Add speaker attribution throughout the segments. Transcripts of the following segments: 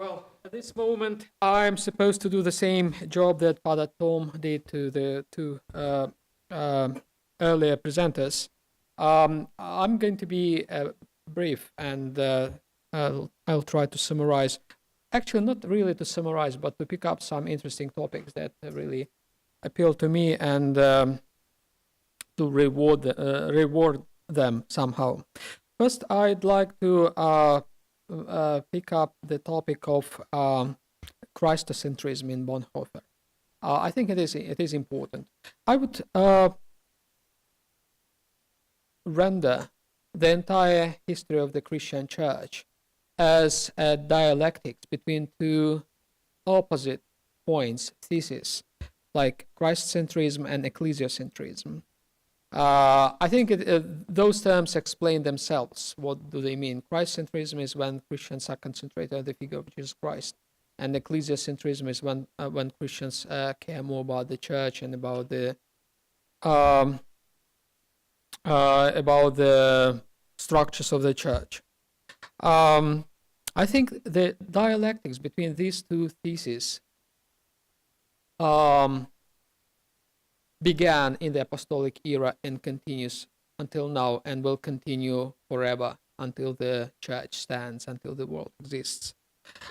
Speaker 1: Well, at this moment, I'm supposed to do the same job that Father Tom did to the two earlier presenters. I'm going to be brief, and I'll try to summarize. Actually, not really to summarize, but to pick up some interesting topics that really appeal to me and to reward them somehow. First, I'd like to pick up the topic of Christocentrism in Bonhoeffer. I think it is important. I would render the entire history of the Christian Church as a dialectics between two opposite points, theses, like Christocentrism and ecclesiocentrism. I think those terms explain themselves. What do they mean? Christocentrism is when Christians are concentrated on the figure of Jesus Christ, and ecclesiocentrism is when Christians care more about the church and about the structures of the church. I think the dialectics between these two theses began in the apostolic era and continues until now, and will continue forever until the church stands, until the world exists.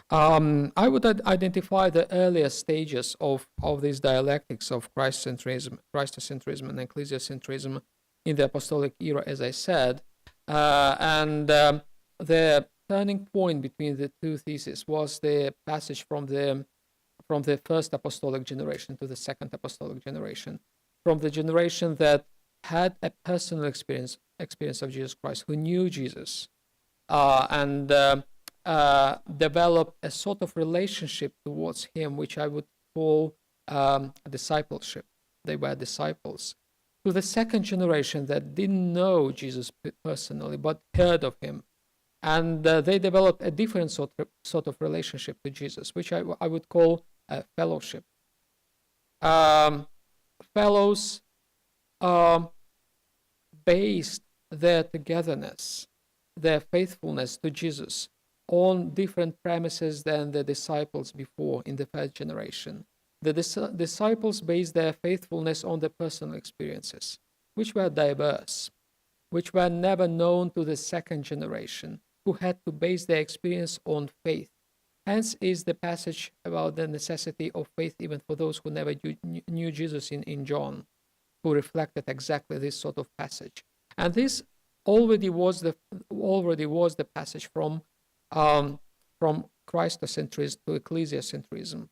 Speaker 1: I would identify the earlier stages of these dialectics of Christocentrism and ecclesiocentrism in the apostolic era, as I said, and the turning point between the two theses was the passage from the first apostolic generation to the second apostolic generation, from the generation that had a personal experience of Jesus Christ, who knew Jesus, and developed a sort of relationship towards him, which I would call discipleship. They were disciples. To the second generation that didn't know Jesus personally, but heard of him. And they developed a different sort of relationship to Jesus, which I would call fellowship. Fellows based their togetherness, their faithfulness to Jesus on different premises than the disciples before in the first generation. The disciples based their faithfulness on their personal experiences, which were diverse, which were never known to the second generation, who had to base their experience on faith. Hence is the passage about the necessity of faith even for those who never knew Jesus in John, who reflected exactly this sort of passage. And this already was the passage from Christocentrism to ecclesiocentrism,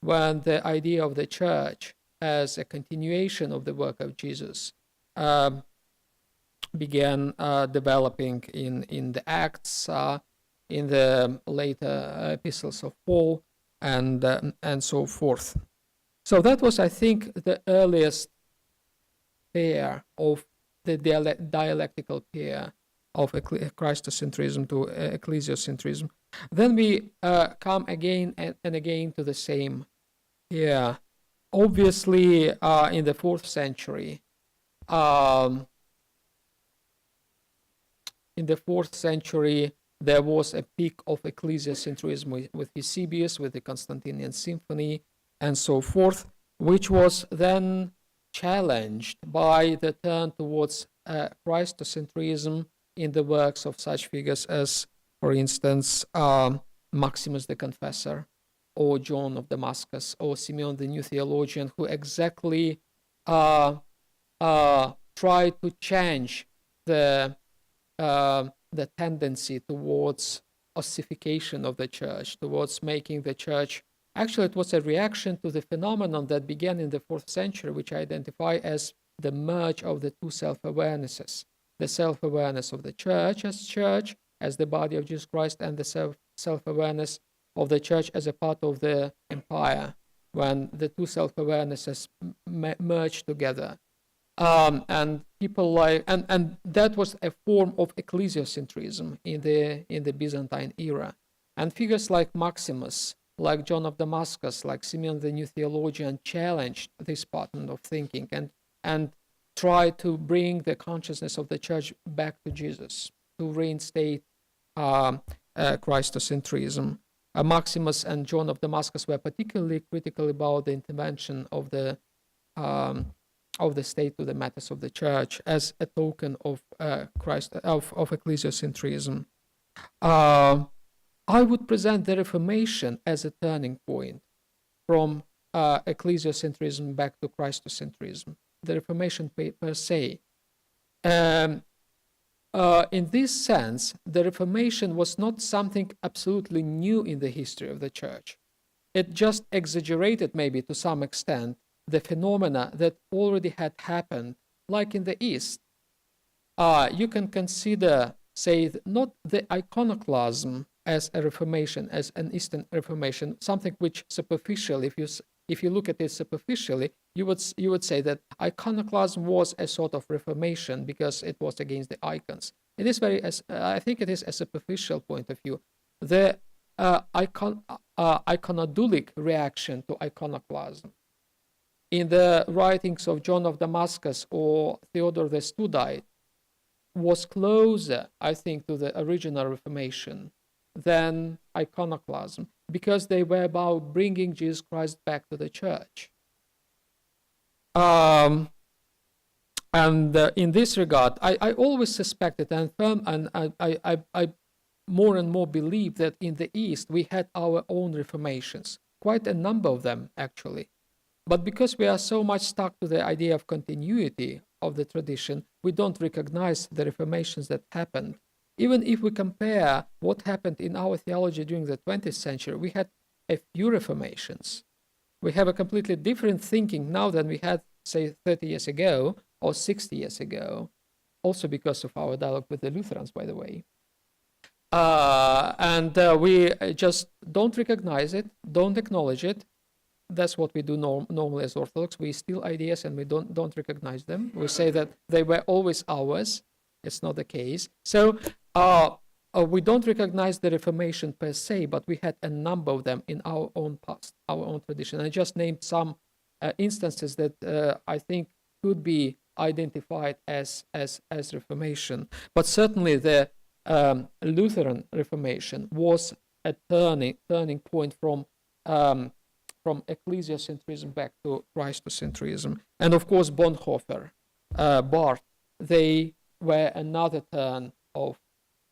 Speaker 1: when the idea of the church as a continuation of the work of Jesus began developing in the Acts, in the later epistles of Paul, and so forth. So that was, I think, the earliest pair of the dialectical pair of Christocentrism to ecclesiocentrism. Then we come again and again to the same pair. Obviously, in the 4th century, there was a peak of ecclesiocentrism with Eusebius, with the Constantinian Symphony, and so forth, which was then challenged by the turn towards Christocentrism in the works of such figures as, for instance, Maximus the Confessor, or John of Damascus, or Simeon the New Theologian, who exactly tried to change the tendency towards ossification of the church, towards making the church. Actually, it was a reaction to the phenomenon that began in the 4th century, which I identify as the merge of the two self-awarenesses. The self-awareness of the church, as the body of Jesus Christ, and the self-awareness of the church as a part of the empire, when the two self-awarenesses merged together. And people and that was a form of ecclesiocentrism in the Byzantine era. And figures like Maximus, like John of Damascus, like Simeon the New Theologian, challenged this pattern of thinking and tried to bring the consciousness of the church back to Jesus, to reinstate Christocentrism. Maximus and John of Damascus were particularly critical about the intervention of the state to the matters of the church as a token of ecclesiocentrism. I would present the Reformation as a turning point from ecclesiocentrism back to Christocentrism. The Reformation per se. In this sense, the Reformation was not something absolutely new in the history of the church. It just exaggerated, maybe to some extent, the phenomena that already had happened, like in the East. You can consider, say, not the iconoclasm as a Reformation, as an Eastern Reformation, something which superficially, if you look at it superficially, you would say that iconoclasm was a sort of Reformation because it was against the icons. It is I think it is a superficial point of view. The iconodulic reaction to iconoclasm in the writings of John of Damascus or Theodore the Studite was closer, I think, to the original Reformation than iconoclasm, because they were about bringing Jesus Christ back to the church. And in this regard, I always suspected and I more and more believe that in the East we had our own Reformations, quite a number of them actually. But because we are so much stuck to the idea of continuity of the tradition, we don't recognize the Reformations that happened. Even if we compare what happened in our theology during the 20th century, we had a few Reformations. We have a completely different thinking now than we had, say, 30 years ago or 60 years ago, also because of our dialogue with the Lutherans, by the way. And we just don't recognize it, don't acknowledge it. That's what we do normally as Orthodox. We steal ideas and we don't recognize them. We say that they were always ours. It's not the case. So we don't recognize the Reformation per se, but we had a number of them in our own past, our own tradition. I just named some instances that I think could be identified as Reformation. But certainly the Lutheran Reformation was a turning point from ecclesiocentrism back to Christocentrism. And of course, Bonhoeffer, Barth, they were another turn of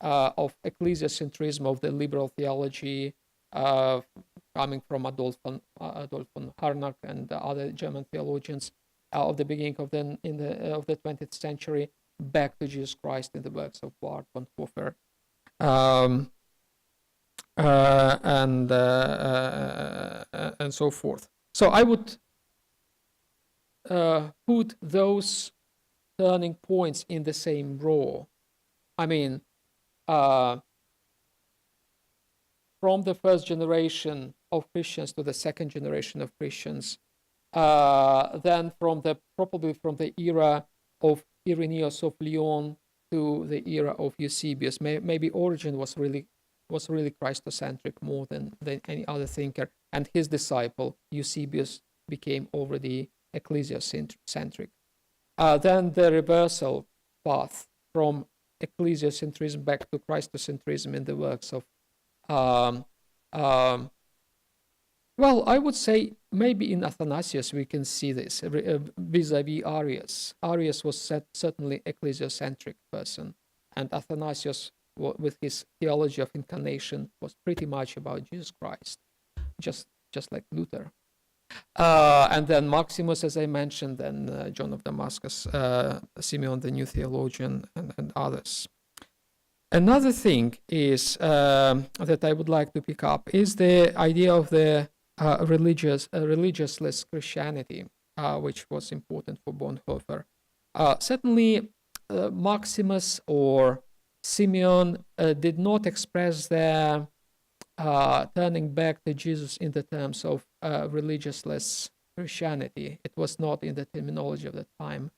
Speaker 1: ecclesiocentrism, of the liberal theology, coming from Adolf von Harnack and other German theologians of the beginning of the 20th century, back to Jesus Christ in the works of Barth, Bonhoeffer, and so forth. So I would put those turning points in the same row. I mean, from the first generation of Christians to the second generation of Christians, then probably from the era of Irenaeus of Lyon to the era of Eusebius. Maybe Origen was really Christocentric more than any other thinker, and his disciple Eusebius became already ecclesiocentric. Then the reversal path from ecclesiocentrism back to Christocentrism in the works of, well, I would say maybe in Athanasius we can see this vis-a-vis Arius. Arius was certainly ecclesiocentric person, and Athanasius, with his theology of incarnation, was pretty much about Jesus Christ, just like Luther. And then Maximus, as I mentioned, then John of Damascus, Simeon the new theologian, and others. Another thing is that I would like to pick up is the idea of the religiousness Christianity, which was important for Bonhoeffer. Certainly, Maximus or Simeon did not express their turning back to Jesus in the terms of religiousness Christianity. It was not in the terminology of the time.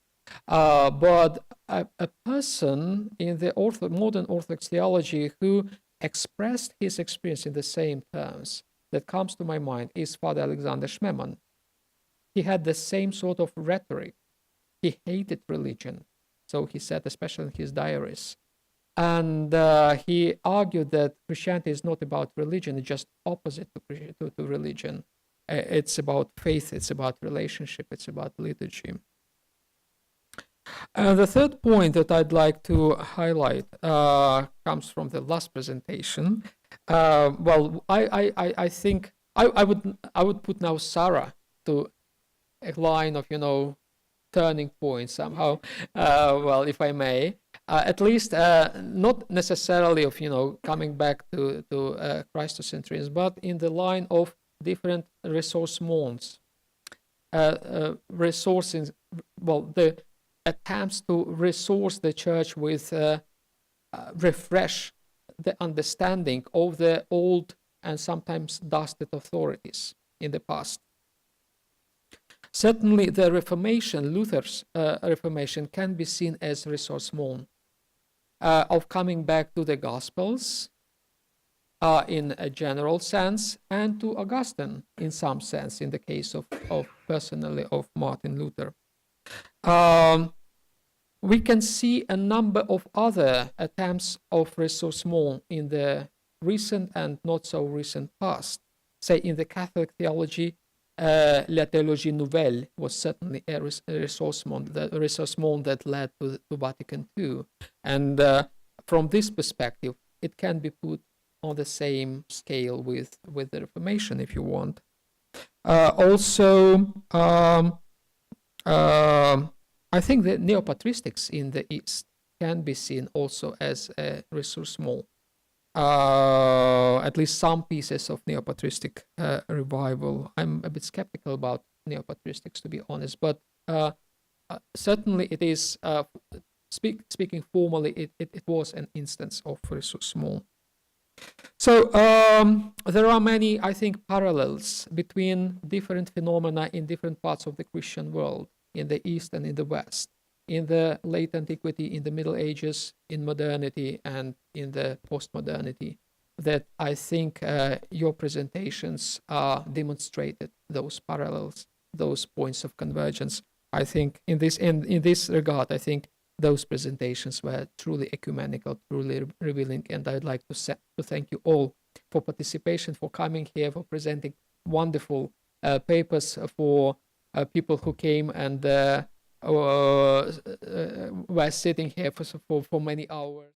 Speaker 1: But a person in the modern Orthodox theology who expressed his experience in the same terms that comes to my mind is Father Alexander Schmemann. He had the same sort of rhetoric. He hated religion. So he said, especially in his diaries, And he argued that Christianity is not about religion, it's just opposite to religion. It's about faith, it's about relationship, it's about liturgy. The third point that I'd like to highlight comes from the last presentation. Well, I think I would put now Sarah to a line of turning point somehow. Well, if I may, at least not necessarily of coming back to Christocentrism, but in the line of different ressourcements, resourcing. Well, the attempts to resource the church with refresh the understanding of the old and sometimes dusted authorities in the past. Certainly, the Reformation, Luther's Reformation, can be seen as ressourcement of coming back to the Gospels in a general sense, and to Augustine in some sense, in the case of personally of Martin Luther. We can see a number of other attempts of ressourcement in the recent and not so recent past. Say, in the Catholic theology, La Théologie Nouvelle was certainly a ressourcement that led to Vatican II. And from this perspective, it can be put on the same scale with the Reformation, if you want. Also, I think the neo-patristics in the East can be seen also as a ressourcement. At least some pieces of neo-patristic revival. I'm a bit skeptical about neo-patristics, to be honest, but certainly it is, speaking formally, it was an instance of ressourcement. So there are many, I think, parallels between different phenomena in different parts of the Christian world, in the East and in the West, in the late antiquity, in the Middle Ages, in modernity, and in the post-modernity, that I think your presentations demonstrated those parallels, those points of convergence. I think in this regard, I think those presentations were truly ecumenical, truly revealing, and I'd like to thank you all for participation, for coming here, for presenting wonderful papers, for people who came and were sitting here for many hours.